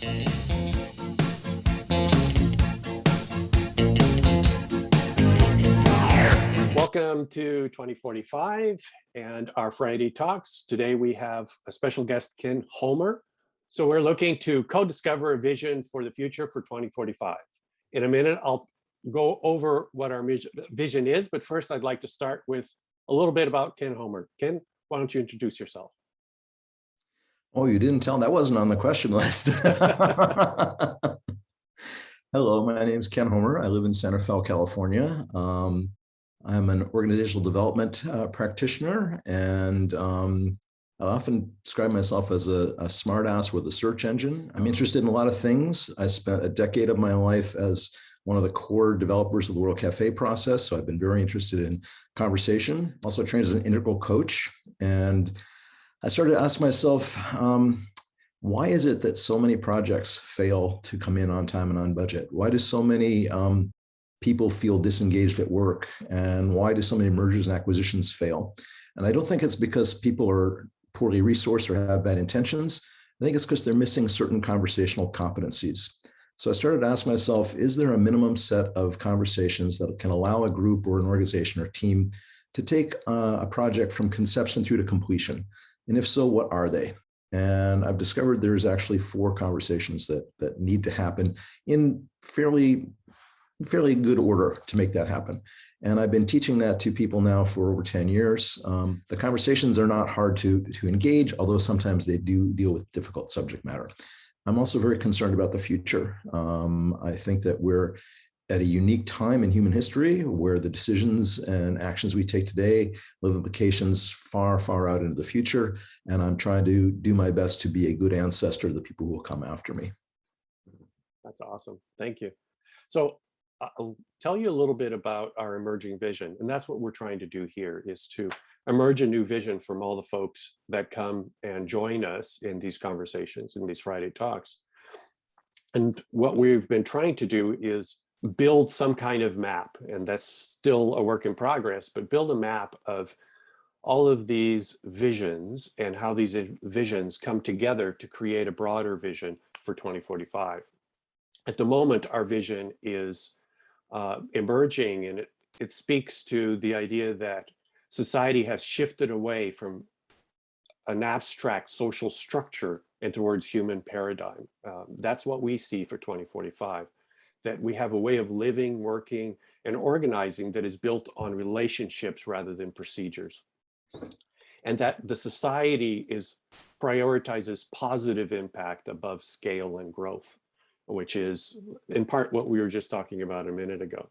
Welcome to 2045 and our Friday Talks. Today we have a special guest, Ken Homer. So we're looking to co-discover a vision for the future for 2045. In a minute, I'll go over what our vision is, but first I'd like to start with a little bit about Ken Homer. Ken, why don't you introduce yourself? Oh, you didn't tell? That wasn't on the question list. Hello, my name is Ken Homer. I live in Santa Fe, California. I'm an organizational development practitioner, and I often describe myself as a smartass with a search engine. I'm interested in a lot of things. I spent a decade of my life as one of the core developers of the World Cafe process, so I've been very interested in conversation. Also trained as an integral coach, and I started to ask myself, why is it that so many projects fail to come in on time and on budget? Why do so many people feel disengaged at work? And why do so many mergers and acquisitions fail? And I don't think it's because people are poorly resourced or have bad intentions. I think it's because they're missing certain conversational competencies. So I started to ask myself, is there a minimum set of conversations that can allow a group or an organization or team to take a project from conception through to completion? And if so, what are they? And I've discovered there's actually 4 conversations that need to happen in fairly good order to make that happen. And I've been teaching that to people now for over 10 years. The conversations are not hard to engage, although sometimes they do deal with difficult subject matter. I'm also very concerned about the future. I think that we're at a unique time in human history where the decisions and actions we take today will have implications far, far out into the future. And I'm trying to do my best to be a good ancestor to the people who will come after me. That's awesome. Thank you. So I'll tell you a little bit about our emerging vision. And that's what we're trying to do here, is to emerge a new vision from all the folks that come and join us in these conversations, in these Friday Talks. And what we've been trying to do is build some kind of map, and that's still a work in progress, but build a map of all of these visions and how these visions come together to create a broader vision for 2045. At the moment, our vision is emerging, and it speaks to the idea that society has shifted away from an abstract social structure and towards human paradigm. That's what we see for 2045, that we have a way of living, working, and organizing that is built on relationships rather than procedures. And that the society prioritizes positive impact above scale and growth, which is in part what we were just talking about a minute ago.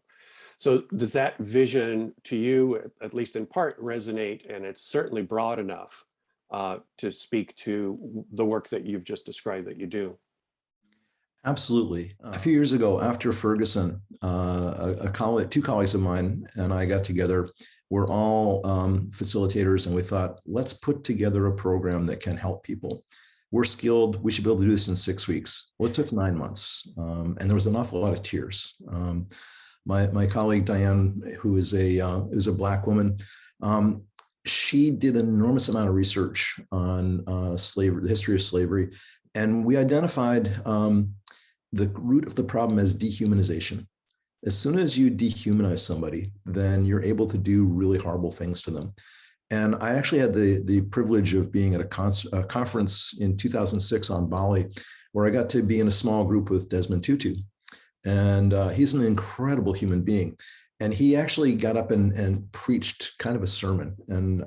So does that vision to you, at least in part, resonate? And it's certainly broad enough to speak to the work that you've just described that you do. Absolutely. A few years ago, after Ferguson, two colleagues of mine and I got together. We're all facilitators, and we thought, let's put together a program that can help people. We're skilled. We should be able to do this in 6 weeks. Well, it took 9 months, and there was an awful lot of tears. My colleague Diane, who is a Black woman, she did an enormous amount of research on slavery, the history of slavery, and we identified the root of the problem as dehumanization. As soon as you dehumanize somebody, then you're able to do really horrible things to them. And I actually had the privilege of being at a conference in 2006 on Bali, where I got to be in a small group with Desmond Tutu. And he's an incredible human being. And he actually got up and preached kind of a sermon. And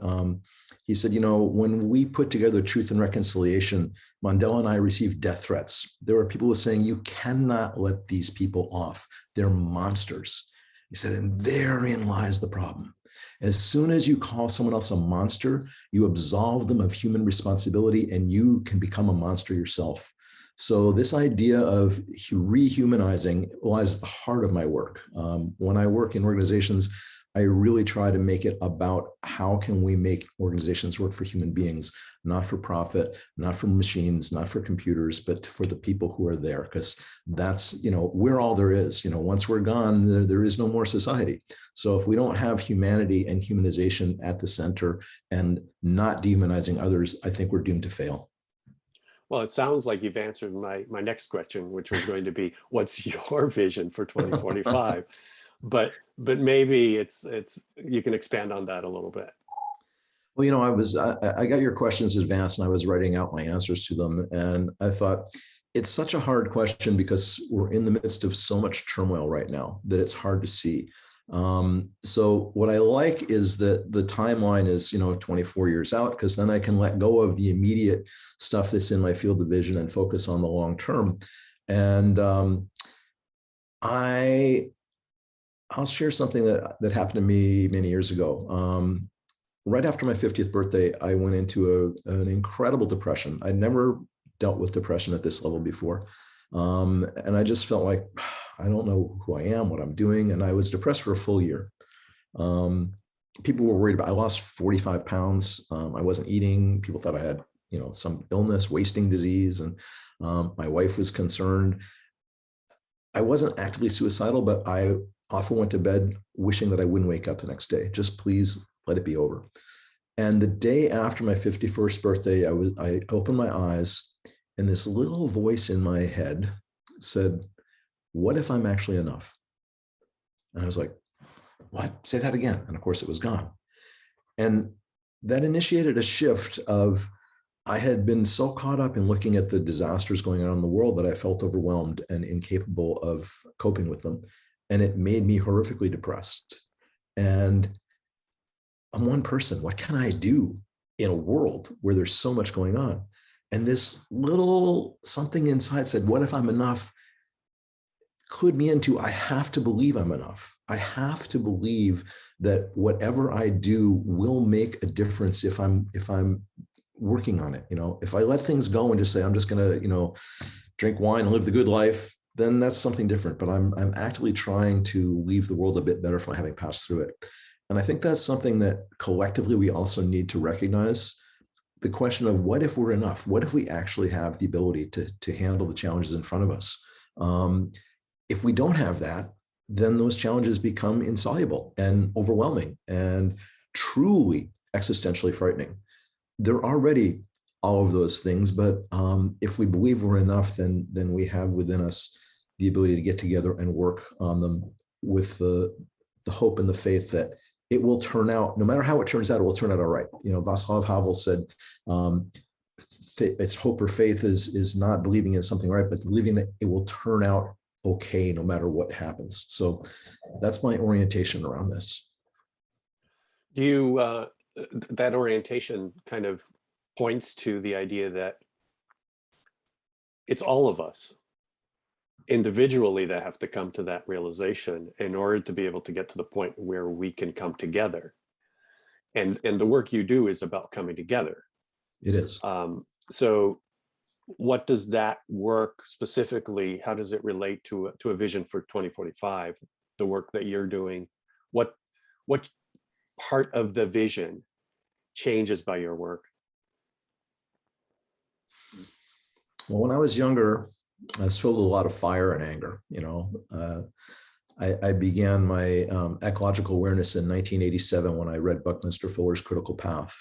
he said, when we put together Truth and Reconciliation, Mandela and I received death threats. There were people who were saying, you cannot let these people off. They're monsters. He said, and therein lies the problem. As soon as you call someone else a monster, you absolve them of human responsibility, and you can become a monster yourself. So this idea of rehumanizing lies at the heart of my work. When I work in organizations, I really try to make it about how can we make organizations work for human beings, not for profit, not for machines, not for computers, but for the people who are there, because that's, we're all there is. Once we're gone, there is no more society. So if we don't have humanity and humanization at the center and not dehumanizing others, I think we're doomed to fail. Well, it sounds like you've answered my next question, which was going to be, what's your vision for 2045? But maybe it's you can expand on that a little bit. Well, I got your questions advanced and I was writing out my answers to them. And I thought it's such a hard question because we're in the midst of so much turmoil right now that it's hard to see. So what I like is that the timeline is, 24 years out, because then I can let go of the immediate stuff that's in my field of vision and focus on the long term. And I'll share something that happened to me many years ago. Right after my 50th birthday, I went into an incredible depression. I'd never dealt with depression at this level before. And I just felt like, I don't know who I am, what I'm doing. And I was depressed for a full year. People were worried about, I lost 45 pounds. I wasn't eating. People thought I had, some illness, wasting disease. And my wife was concerned. I wasn't actively suicidal, but I often went to bed wishing that I wouldn't wake up the next day. Just please let it be over. And the day after my 51st birthday, I opened my eyes and this little voice in my head said, what if I'm actually enough? And I was like, what? Say that again. And of course it was gone. And that initiated a shift of, I had been so caught up in looking at the disasters going on in the world that I felt overwhelmed and incapable of coping with them. And it made me horrifically depressed. And I'm one person. What can I do in a world where there's so much going on? And this little something inside said, what if I'm enough? Clued me into, I have to believe I'm enough. I have to believe that whatever I do will make a difference if I'm working on it. If I let things go and just say, I'm just going to, drink wine and live the good life, then that's something different. But I'm actively trying to leave the world a bit better for having passed through it. And I think that's something that collectively we also need to recognize. The question of what if we're enough? What if we actually have the ability to handle the challenges in front of us? If we don't have that, then those challenges become insoluble and overwhelming and truly existentially frightening. They're already all of those things, but if we believe we're enough, then we have within us the ability to get together and work on them with the hope and the faith that it will turn out, no matter how it turns out, it will turn out all right. Václav Havel said, it's hope or faith is not believing in something right, but believing that it will turn out okay, no matter what happens. So that's my orientation around this. Do you, that orientation kind of points to the idea that it's all of us individually that have to come to that realization in order to be able to get to the point where we can come together. And the work you do is about coming together. It is. So what does that work specifically, how does it relate to a vision for 2045, the work that you're doing? What part of the vision changes by your work? Well, when I was younger, I was filled with a lot of fire and anger. I began my ecological awareness in 1987 when I read Buckminster Fuller's Critical Path.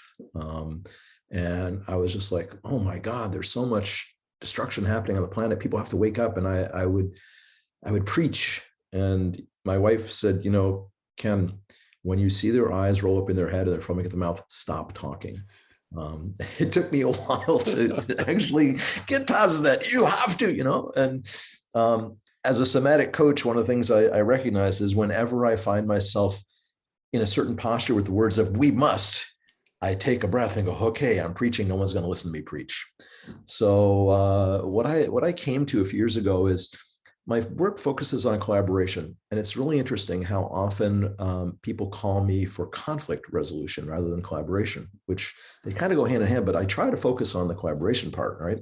And I was just like, oh my God, there's so much destruction happening on the planet. People have to wake up. And I would preach. And my wife said, Ken, when you see their eyes roll up in their head and they're foaming at the mouth, stop talking. It took me a while to actually get past that. You have to, and as a somatic coach, one of the things I recognize is whenever I find myself in a certain posture with the words of "we must," I take a breath and go, "Okay, I'm preaching. No one's going to listen to me preach." So what I came to a few years ago is my work focuses on collaboration, and it's really interesting how often people call me for conflict resolution rather than collaboration, which they kind of go hand in hand. But I try to focus on the collaboration part, right?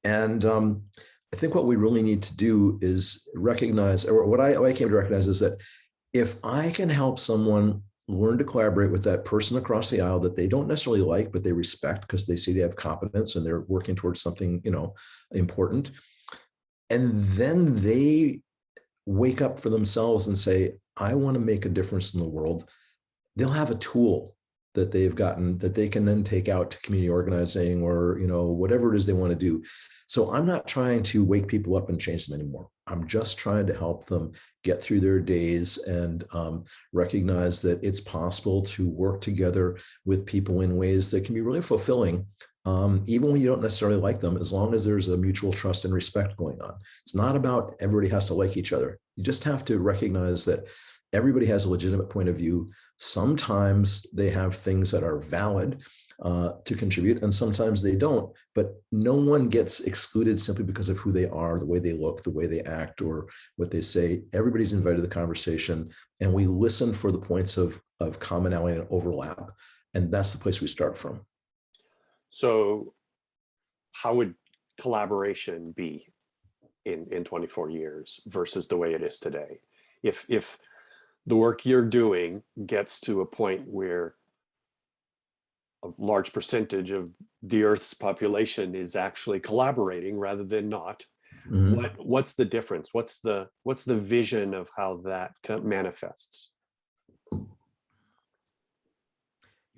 And I think what we really need to do is recognize, or what I came to recognize is that if I can help someone learn to collaborate with that person across the aisle that they don't necessarily like, but they respect because they see they have competence and they're working towards something, important. And then they wake up for themselves and say, I want to make a difference in the world. They'll have a tool that they've gotten that they can then take out to community organizing or, whatever it is they want to do. So I'm not trying to wake people up and change them anymore. I'm just trying to help them get through their days and recognize that it's possible to work together with people in ways that can be really fulfilling, even when you don't necessarily like them, as long as there's a mutual trust and respect going on. It's not about everybody has to like each other. You just have to recognize that everybody has a legitimate point of view. Sometimes they have things that are valid to contribute, and sometimes they don't, but no one gets excluded simply because of who they are, the way they look, the way they act, or what they say. Everybody's invited to the conversation, and we listen for the points of commonality and overlap, and that's the place we start from. So how would collaboration be in 24 years versus the way it is today? If the work you're doing gets to a point where a large percentage of the Earth's population is actually collaborating rather than not, what's the difference? What's the vision of how that manifests? You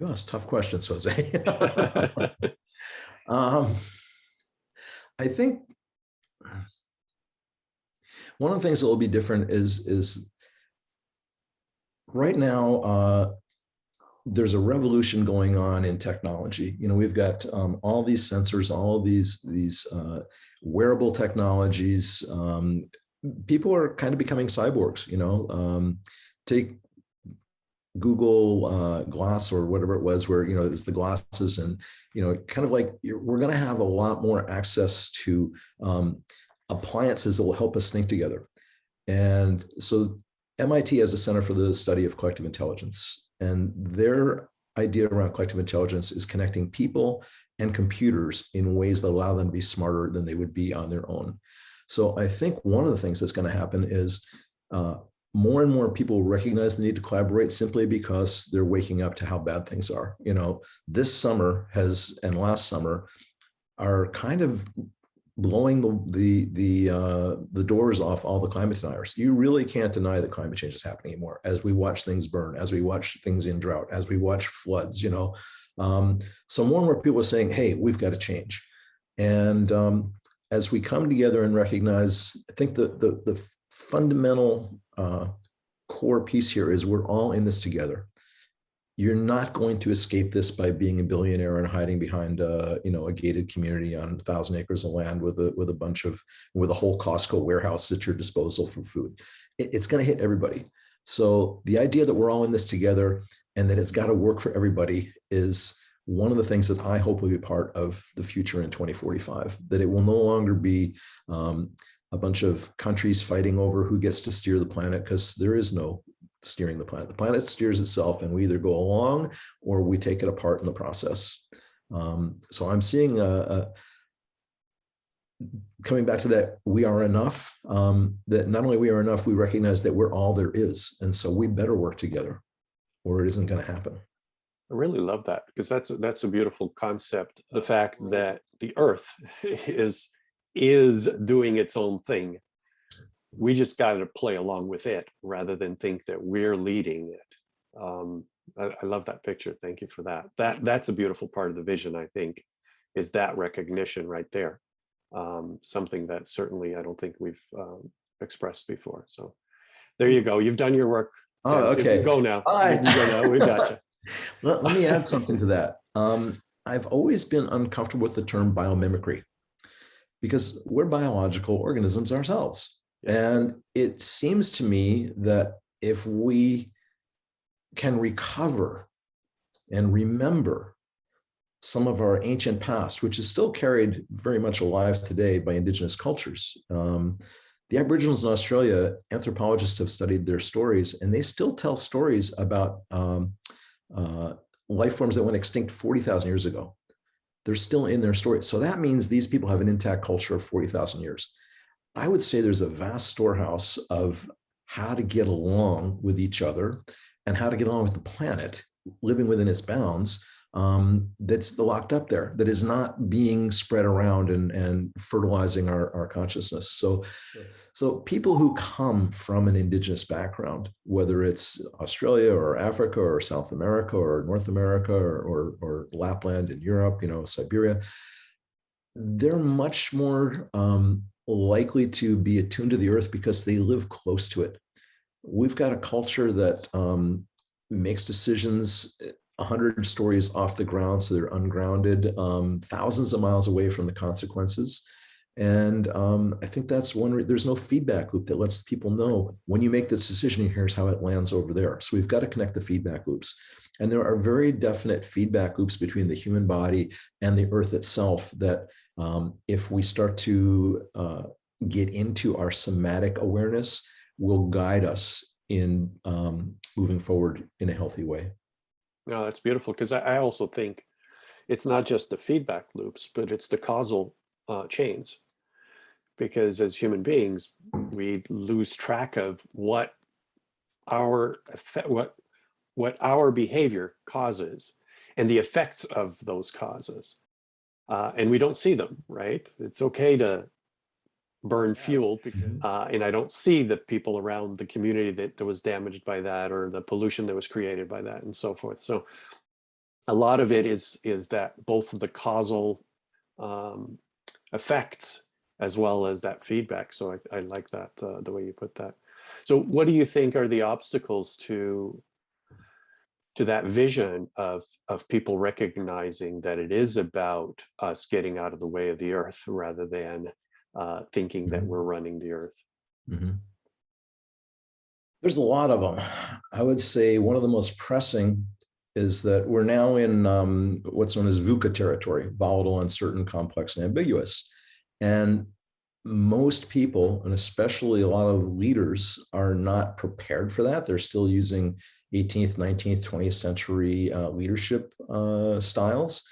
ask tough questions, Jose. I think one of the things that will be different is right now, there's a revolution going on in technology. We've got all these sensors, all these wearable technologies. People are kind of becoming cyborgs. Take Google Glass or whatever it was, where it was the glasses, and kind of like we're going to have a lot more access to appliances that will help us think together. And so MIT has a Center for the Study of Collective Intelligence, and their idea around collective intelligence is connecting people and computers in ways that allow them to be smarter than they would be on their own. So I think one of the things that's going to happen is more and more people recognize the need to collaborate simply because they're waking up to how bad things are. This summer and last summer are kind of blowing the doors off all the climate deniers. You really can't deny that climate change is happening anymore. As we watch things burn, as we watch things in drought, as we watch floods, so more and more people are saying, "Hey, we've got to change." And as we come together and recognize, I think the fundamental core piece here is we're all in this together. You're not going to escape this by being a billionaire and hiding behind a gated community on 1,000 acres of land with a whole Costco warehouse at your disposal for food. It's going to hit everybody. So the idea that we're all in this together and that it's got to work for everybody is one of the things that I hope will be part of the future in 2045, that it will no longer be a bunch of countries fighting over who gets to steer the planet, because there is no steering the planet. The planet steers itself, and we either go along or we take it apart in the process. So I'm seeing coming back to that, we are enough, that not only we are enough, we recognize that we're all there is. And so we better work together or it isn't going to happen. I really love that, because that's a beautiful concept. The fact that the Earth is doing its own thing. We just got to play along with it rather than think that we're leading it. I love that picture. Thank you for that. That's a beautiful part of the vision, I think, is that recognition right there. Something that certainly I don't think we've expressed before. So there you go. You've done your work. Oh, okay. You go now. You go now. We got you. Let me add something to that. I've always been uncomfortable with the term biomimicry, because we're biological organisms ourselves. Yeah. And it seems to me that if we can recover and remember some of our ancient past, which is still carried very much alive today by indigenous cultures. The Aboriginals in Australia, anthropologists have studied their stories, and they still tell stories about life forms that went extinct 40,000 years ago. They're still in their stories. So that means these people have an intact culture of 40,000 years. I would say there's a vast storehouse of how to get along with each other and how to get along with the planet, living within its bounds, that's locked up there, that is not being spread around and fertilizing our consciousness. So people who come from an indigenous background, whether it's Australia or Africa or South America or North America or Lapland in Europe, Siberia, they're much more likely to be attuned to the earth because they live close to it. We've got a culture that makes decisions 100 stories off the ground, so they're ungrounded, thousands of miles away from the consequences. And I think that's there's no feedback loop that lets people know when you make this decision, here's how it lands over there. So we've got to connect the feedback loops. And there are very definite feedback loops between the human body and the earth itself that if we start to get into our somatic awareness, will guide us in moving forward in a healthy way. No, that's beautiful, because I also think it's not just the feedback loops, but it's the causal chains. Because as human beings, we lose track of what our behavior causes and the effects of those causes. And we don't see them, right? It's okay to burn fuel, and I don't see the people around the community that was damaged by that, or the pollution that was created by that, and so forth. So a lot of it is that both of the causal effects as well as that feedback. So I like that, the way you put that. So what do you think are the obstacles to that vision of people recognizing that it is about us getting out of the way of the earth rather than thinking that we're running the earth? There's a lot of them. I would say one of the most pressing is that we're now in what's known as VUCA territory, volatile, uncertain, complex, and ambiguous. And most people, and especially a lot of leaders, are not prepared for that. They're still using 18th, 19th, 20th century leadership styles.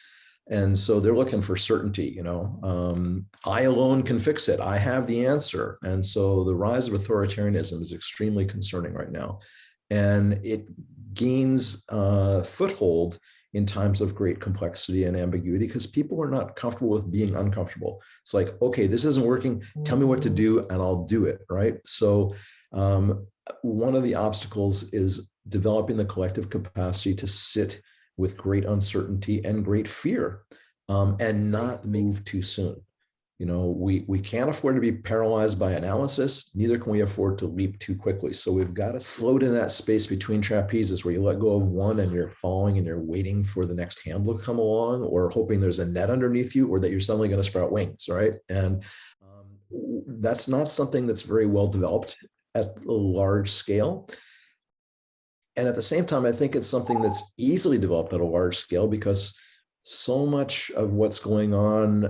And so they're looking for certainty, I alone can fix it. I have the answer. And so the rise of authoritarianism is extremely concerning right now. And it gains foothold in times of great complexity and ambiguity because people are not comfortable with being uncomfortable. It's like, okay, this isn't working. Tell me what to do and I'll do it, right? So one of the obstacles is developing the collective capacity to sit with great uncertainty and great fear, and not move too soon. We can't afford to be paralyzed by analysis, neither can we afford to leap too quickly. So we've got to float in that space between trapezes where you let go of one and you're falling and you're waiting for the next handle to come along, or hoping there's a net underneath you, or that you're suddenly going to sprout wings, right? And that's not something that's very well developed at a large scale. And at the same time, I think it's something that's easily developed at a large scale because so much of what's going on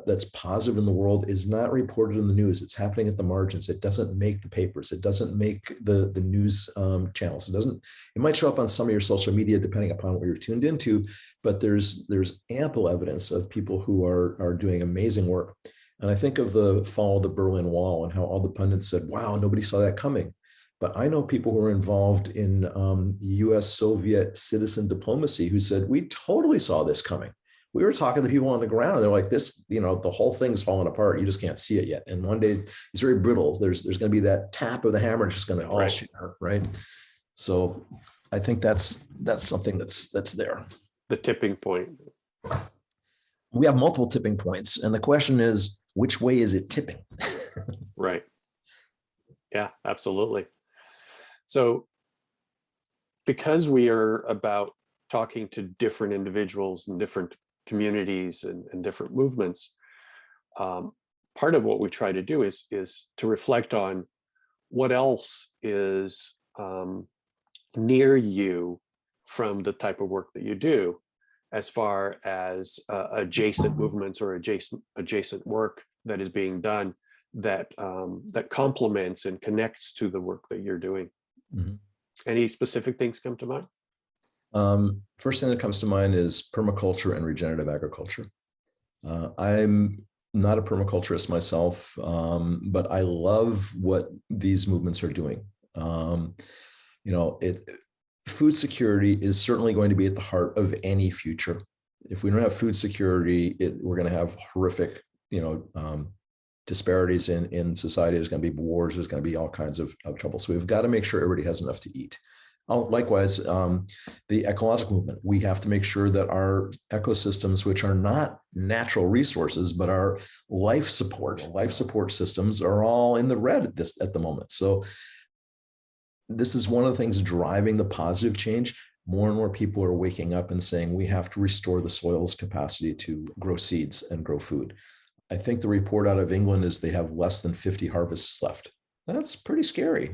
that's positive in the world is not reported in the news. It's happening at the margins. It doesn't make the papers. It doesn't make the news channels. It might show up on some of your social media, depending upon what you're tuned into, but there's ample evidence of people who are doing amazing work. And I think of the fall of the Berlin Wall and how all the pundits said, wow, nobody saw that coming. But I know people who are involved in US-Soviet citizen diplomacy who said, we totally saw this coming. We were talking to people on the ground. They're like, this, the whole thing's falling apart. You just can't see it yet. And one day it's very brittle. There's going to be that tap of the hammer. It's just going to all shatter, right? So I think that's something that's there. The tipping point. We have multiple tipping points. And the question is, which way is it tipping? Right. Yeah, absolutely. So because we are about talking to different individuals and different communities and different movements, part of what we try to do is to reflect on what else is near you from the type of work that you do, as far as adjacent movements or adjacent work that is being done that complements and connects to the work that you're doing. Mm-hmm. Any specific things come to mind? First thing that comes to mind is permaculture and regenerative agriculture. I'm not a permaculturist myself, but I love what these movements are doing. food security is certainly going to be at the heart of any future. If we don't have food security, we're going to have horrific, disparities in society. There's going to be wars. There's going to be all kinds of trouble. So we've got to make sure everybody has enough to eat. Likewise, the ecological movement. We have to make sure that our ecosystems, which are not natural resources, but are life support systems, are all in the red at the moment. So this is one of the things driving the positive change. More and more people are waking up and saying we have to restore the soil's capacity to grow seeds and grow food. I think the report out of England is they have less than 50 harvests left. That's pretty scary,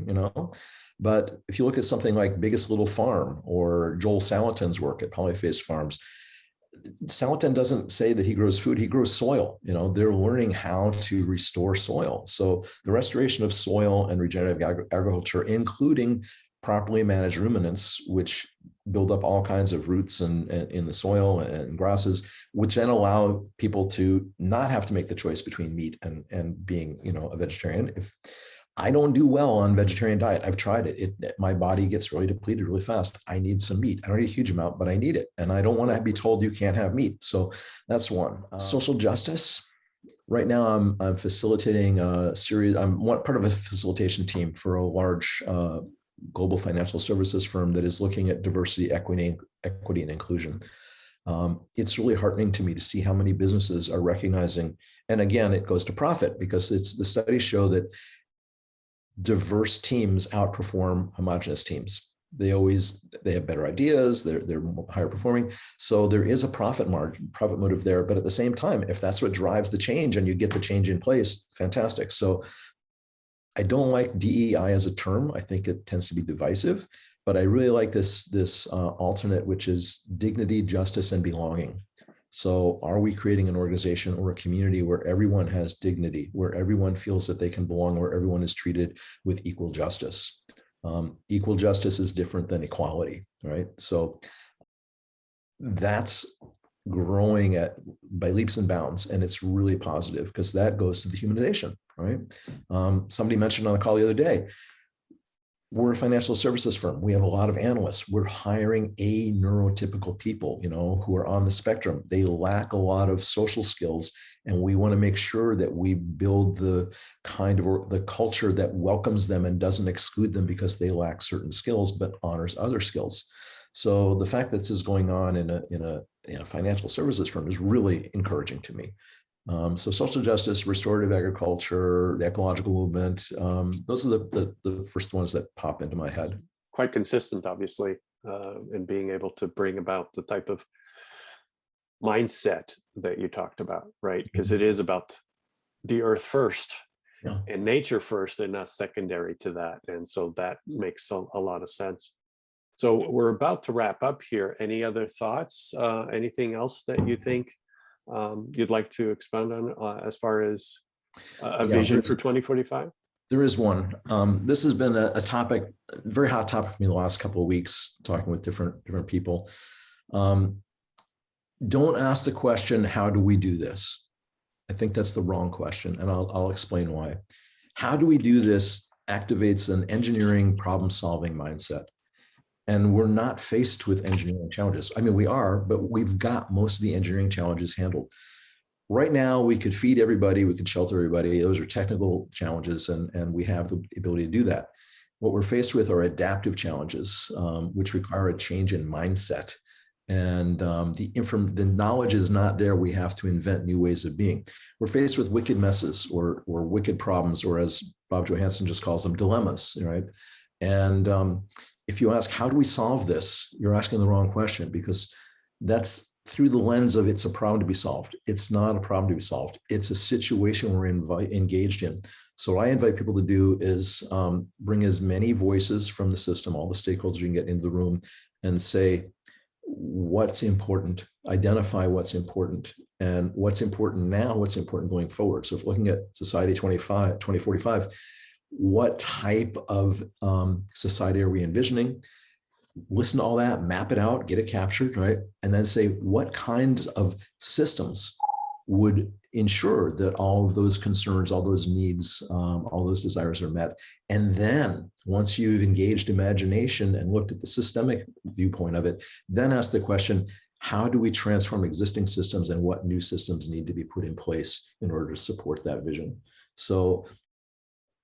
But if you look at something like Biggest Little Farm or Joel Salatin's work at Polyphase Farms, Salatin doesn't say that he grows food, he grows soil. They're learning how to restore soil. So the restoration of soil and regenerative agriculture, including properly managed ruminants, which build up all kinds of roots in the soil and grasses, which then allow people to not have to make the choice between meat and being, a vegetarian. If I don't do well on vegetarian diet, I've tried it. My body gets really depleted really fast. I need some meat. I don't need a huge amount, but I need it. And I don't want to be told you can't have meat. So that's one. Social justice. Right now, I'm facilitating a series. I'm part of a facilitation team for a large global financial services firm that is looking at diversity, equity, and inclusion. It's really heartening to me to see how many businesses are recognizing, and again, it goes to profit because the studies show that diverse teams outperform homogenous teams. They have better ideas, they're higher performing. So there is a profit motive there. But at the same time, if that's what drives the change and you get the change in place, fantastic. So I don't like DEI as a term. I think it tends to be divisive, but I really like this alternate, which is dignity, justice, and belonging. So are we creating an organization or a community where everyone has dignity, where everyone feels that they can belong, where everyone is treated with equal justice? Equal justice is different than equality, right? So that's growing by leaps and bounds, and it's really positive because that goes to the humanization, right? Somebody mentioned on a call the other day, we're a financial services firm. We have a lot of analysts. We're hiring neurotypical people, who are on the spectrum. They lack a lot of social skills, and we want to make sure that we build the the culture that welcomes them and doesn't exclude them because they lack certain skills, but honors other skills. So the fact that this is going on in a financial services firm is really encouraging to me. So social justice, restorative agriculture, the ecological movement, those are the first ones that pop into my head. Quite consistent, obviously, in being able to bring about the type of mindset that you talked about, right? Because it is about the earth first and nature first and not secondary to that. And so that makes a lot of sense. So we're about to wrap up here. Any other thoughts? Anything else that you think you'd like to expound on as far as a vision for 2045? There is one. This has been a topic, a very hot topic for me the last couple of weeks, talking with different people. Don't ask the question, how do we do this? I think that's the wrong question, and I'll explain why. How do we do this activates an engineering problem-solving mindset. And we're not faced with engineering challenges. I mean, we are, but we've got most of the engineering challenges handled. Right now, we could feed everybody, we could shelter everybody. Those are technical challenges, and we have the ability to do that. What we're faced with are adaptive challenges, which require a change in mindset. And the knowledge is not there. We have to invent new ways of being. We're faced with wicked messes or wicked problems, or as Bob Johansen just calls them, dilemmas, right? And if you ask, how do we solve this? You're asking the wrong question, because that's through the lens of it's a problem to be solved. It's not a problem to be solved. It's a situation we're engaged in. So what I invite people to do is bring as many voices from the system, all the stakeholders you can get into the room, and say, what's important, identify what's important, and what's important now, what's important going forward. So if looking at Society 2045, what type of society are we envisioning? Listen to all that, map it out, get it captured, right? And then say, what kinds of systems would ensure that all of those concerns, all those needs, all those desires are met. And then once you've engaged imagination and looked at the systemic viewpoint of it, then ask the question, how do we transform existing systems and what new systems need to be put in place in order to support that vision? So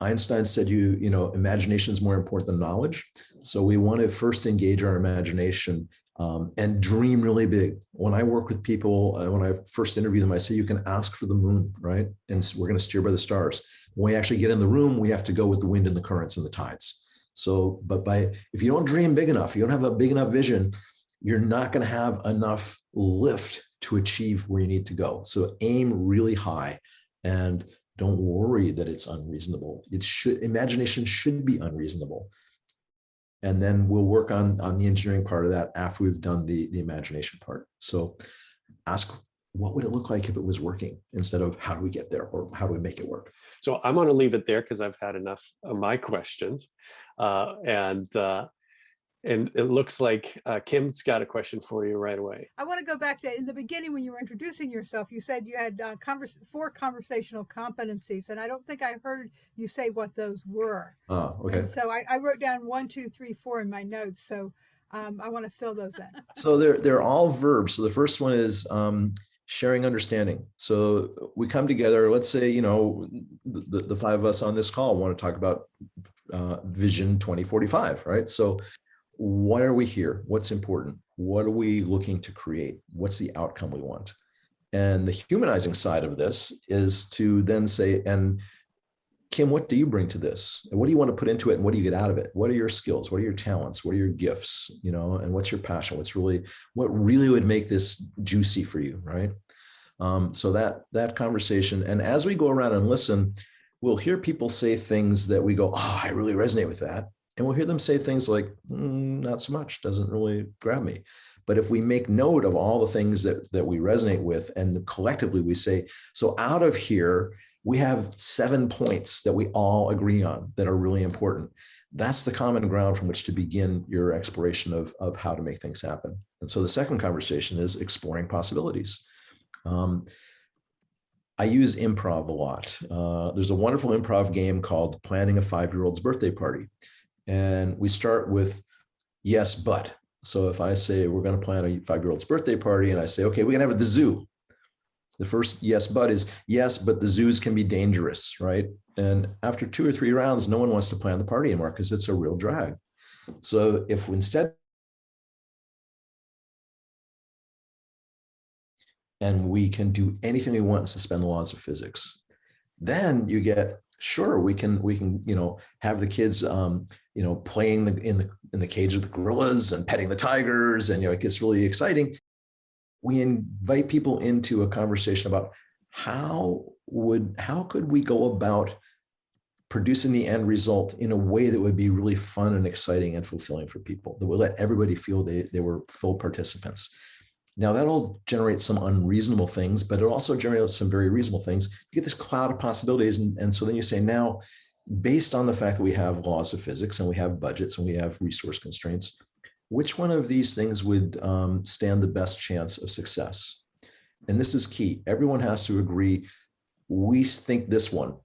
Einstein said, imagination is more important than knowledge. So we want to first engage our imagination and dream really big. When I work with people, when I first interview them, I say, you can ask for the moon, right? And we're going to steer by the stars. When we actually get in the room, we have to go with the wind and the currents and the tides. So, if you don't dream big enough, you don't have a big enough vision, you're not going to have enough lift to achieve where you need to go. So aim really high and don't worry that it's unreasonable. Imagination should be unreasonable. And then we'll work on the engineering part of that after we've done the imagination part. So ask, what would it look like if it was working, instead of how do we get there or how do we make it work? So I'm going to leave it there because I've had enough of my questions. And it looks like Kim's got a question for you right away. I want to go back to in the beginning when you were introducing yourself. You said you had 4 conversational competencies, and I don't think I heard you say what those were. Oh, okay. And so I wrote down 1, 2, 3, 4 in my notes. So I want to fill those in. So they're all verbs. So the first one is sharing understanding. So we come together. Let's say the 5 of us on this call want to talk about Vision 2045, right? So why are we here? What's important? What are we looking to create? What's the outcome we want? And the humanizing side of this is to then say, and Kim, what do you bring to this? And what do you want to put into it? And what do you get out of it? What are your skills? What are your talents? What are your gifts? And what's your passion? What really would make this juicy for you, right? So that conversation. And as we go around and listen, we'll hear people say things that we go, oh, I really resonate with that. And we'll hear them say things like, not so much, doesn't really grab me. But if we make note of all the things that we resonate with, and collectively we say, so out of here, we have 7 points that we all agree on that are really important. That's the common ground from which to begin your exploration of how to make things happen. And so the second conversation is exploring possibilities. I use improv a lot. There's a wonderful improv game called Planning a 5-Year-Old's Birthday Party. And we start with yes, but. So if I say we're going to plan a 5-year-old's birthday party, and I say, okay, we're going to have it at the zoo. The first yes, but is yes, but the zoos can be dangerous, right? And after 2 or 3 rounds, no one wants to plan the party anymore because it's a real drag. So if instead, and we can do anything we want and suspend the laws of physics, then you get, sure, we can have the kids playing in the cage of the gorillas and petting the tigers, and it gets really exciting. We invite people into a conversation about how could we go about producing the end result in a way that would be really fun and exciting and fulfilling for people, that would let everybody feel they were full participants. Now that'll generate some unreasonable things, but it also generates some very reasonable things. You get this cloud of possibilities. And so then you say, now, based on the fact that we have laws of physics and we have budgets and we have resource constraints, which one of these things would stand the best chance of success? And this is key. Everyone has to agree, we think this one.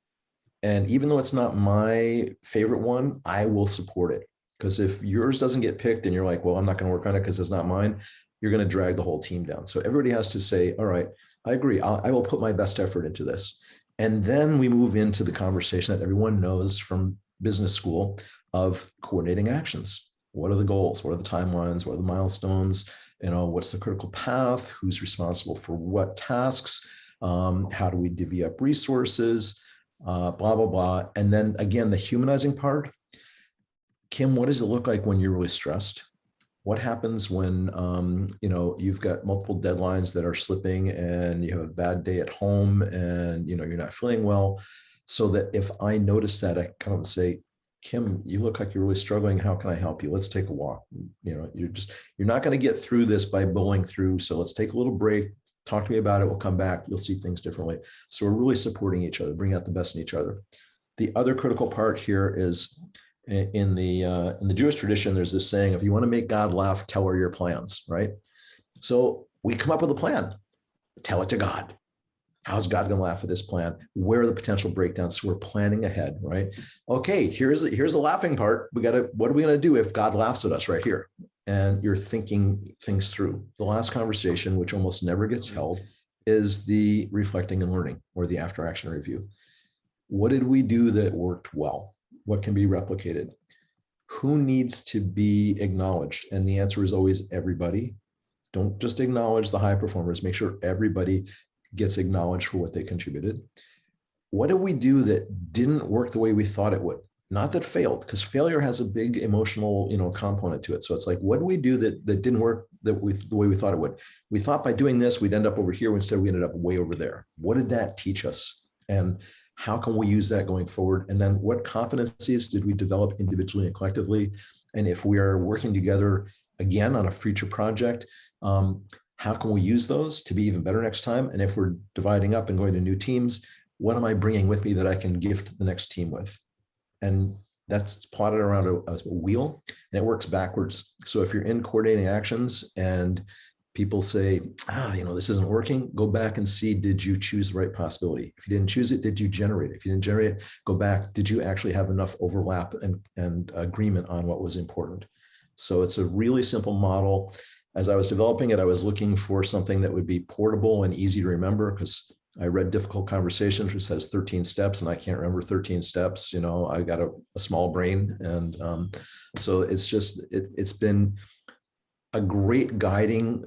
And even though it's not my favorite one, I will support it. Because if yours doesn't get picked and you're like, well, I'm not going to work on it because it's not mine, you're going to drag the whole team down. So everybody has to say, all right, I agree. I will put my best effort into this. And then we move into the conversation that everyone knows from business school of coordinating actions. What are the goals? What are the timelines? What are the milestones? What's the critical path? Who's responsible for what tasks? How do we divvy up resources? Blah, blah, blah. And then again, the humanizing part. Kim, what does it look like when you're really stressed? What happens when you've got multiple deadlines that are slipping and you have a bad day at home and you're not feeling well? So that if I notice that, I come up and say, Kim, you look like you're really struggling. How can I help you? Let's take a walk. You're not going to get through this by bowling through. So let's take a little break. Talk to me about it. We'll come back. You'll see things differently. So we're really supporting each other, bringing out the best in each other. The other critical part here is, in the Jewish tradition, there's this saying, if you want to make God laugh, tell her your plans, right? So we come up with a plan, tell it to God. How's God going to laugh at this plan? Where are the potential breakdowns? So we're planning ahead, right? Okay, here's the laughing part. What are we going to do if God laughs at us right here? And you're thinking things through. The last conversation, which almost never gets held, is the reflecting and learning, or the after action review. What did we do that worked well? What can be replicated? Who needs to be acknowledged? And the answer is always everybody. Don't just acknowledge the high performers. Make sure everybody gets acknowledged for what they contributed. What did we do that didn't work the way we thought it would? Not that failed, because failure has a big emotional, component to it. So it's like, what did we do that didn't work the way we thought it would? We thought by doing this, we'd end up over here. Instead, we ended up way over there. What did that teach us? And how can we use that going forward? And then what competencies did we develop individually and collectively? And if we are working together again on a future project, how can we use those to be even better next time? And if we're dividing up and going to new teams, what am I bringing with me that I can gift the next team with? And that's plotted around a wheel, and it works backwards. So if you're in coordinating actions and people say, this isn't working, go back and see, did you choose the right possibility? If you didn't choose it, did you generate it? If you didn't generate it, go back, did you actually have enough overlap and agreement on what was important? So it's a really simple model. As I was developing it, I was looking for something that would be portable and easy to remember, because I read Difficult Conversations, which says 13 steps, and I can't remember 13 steps. I got a small brain. And so it's been a great guiding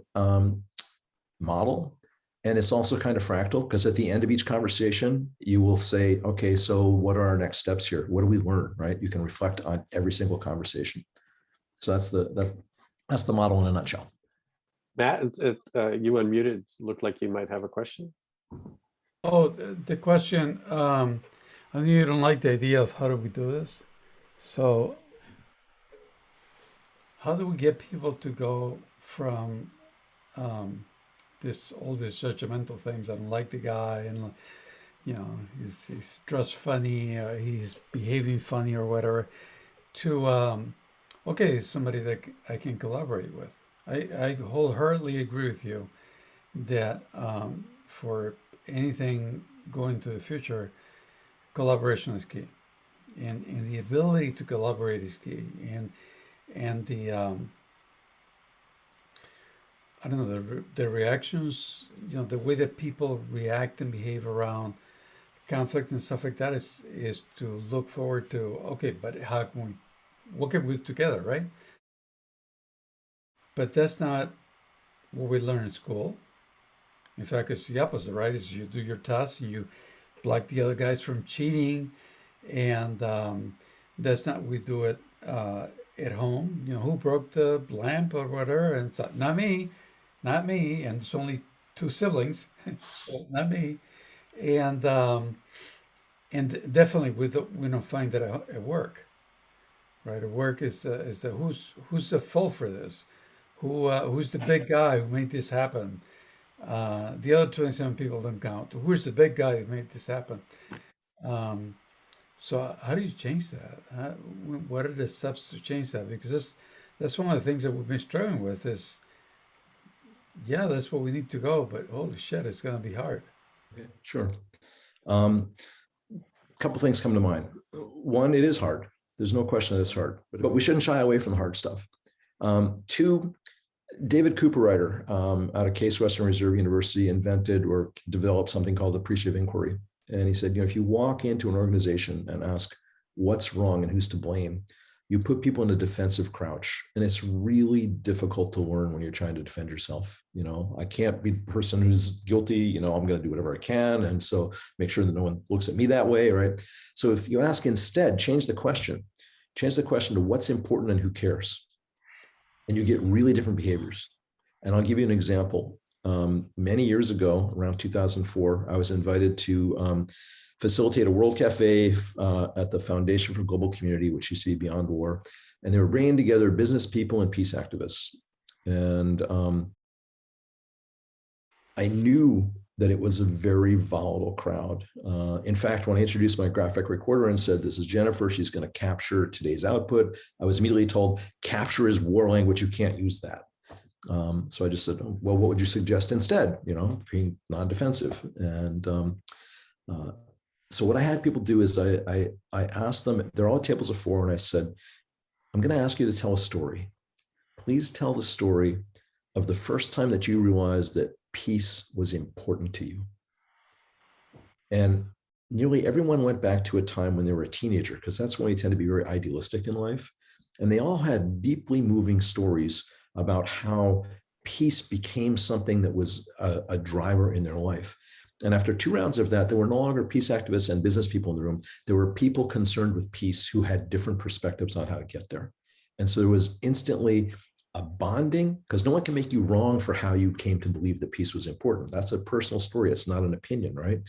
model. And it's also kind of fractal, because at the end of each conversation, you will say, okay, so what are our next steps here? What do we learn, right? You can reflect on every single conversation. So that's the model in a nutshell. Matt, you unmuted. Looked like you might have a question. Oh, the question, I know you don't like the idea of how do we do this. So how do we get people to go from all these judgmental things? I don't like the guy, and he's dressed funny, he's behaving funny or whatever, to okay, somebody that I can collaborate with. I wholeheartedly agree with you that for anything going to the future, collaboration is key, and the ability to collaborate is key, and the I don't know, the reactions, the way that people react and behave around conflict and stuff like that is to look forward to, okay, but what can we do together, right? But that's not what we learn in school. In fact, it's the opposite, right? Is you do your tasks and you block the other guys from cheating, and that's not, we do it at home. Who broke the lamp or whatever, and it's like, not me, and it's only two siblings, so not me, and definitely we don't find that at work, right? At work is who's the fault for this? Who's the big guy who made this happen? The other 27 people don't count. Who's the big guy who made this happen? So how do you change that? What are the steps to change that? Because that's one of the things that we've been struggling with is, yeah, that's where we need to go, but holy shit, it's going to be hard. Okay, sure. Couple things come to mind. One, it is hard. There's no question that it's hard, but we shouldn't shy away from the hard stuff. Two, David Cooperrider out of Case Western Reserve University invented or developed something called appreciative inquiry. And he said, if you walk into an organization and ask what's wrong and who's to blame, you put people in a defensive crouch. And it's really difficult to learn when you're trying to defend yourself. I can't be the person who's guilty. I'm going to do whatever I can. And so make sure that no one looks at me that way, right? So if you ask instead, change the question to what's important and who cares. And you get really different behaviors. And I'll give you an example. Many years ago, around 2004, I was invited to facilitate a World Cafe at the Foundation for Global Community, which used to be Beyond War. And they were bringing together business people and peace activists. And I knew that it was a very volatile crowd. In fact, when I introduced my graphic recorder and said, this is Jennifer, she's going to capture today's output, I was immediately told, capture is war language, you can't use that. So I just said, well, what would you suggest instead? Being non-defensive. And so what I had people do is I asked them, they're all tables of 4, and I said, I'm going to ask you to tell a story. Please tell the story of the first time that you realized that peace was important to you. And nearly everyone went back to a time when they were a teenager, because that's when we tend to be very idealistic in life. And they all had deeply moving stories about how peace became something that was a driver in their life. And after 2 rounds of that, there were no longer peace activists and business people in the room. There were people concerned with peace who had different perspectives on how to get there. And so there was instantly a bonding, because no one can make you wrong for how you came to believe that peace was important. That's a personal story. It's not an opinion, right?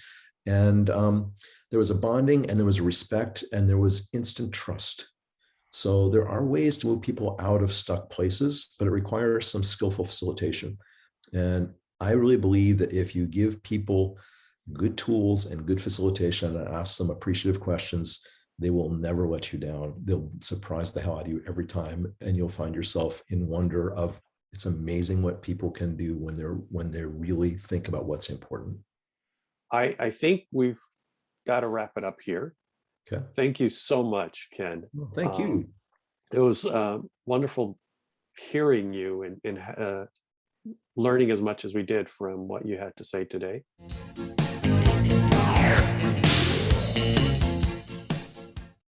And there was a bonding, and there was respect, and there was instant trust. So there are ways to move people out of stuck places, but it requires some skillful facilitation. And I really believe that if you give people good tools and good facilitation and ask them appreciative questions, they will never let you down. They'll surprise the hell out of you every time. And you'll find yourself in wonder of, it's amazing what people can do when they really think about what's important. I think we've got to wrap it up here. Okay. Thank you so much, Ken. Well, thank you. It was wonderful hearing you and learning as much as we did from what you had to say today.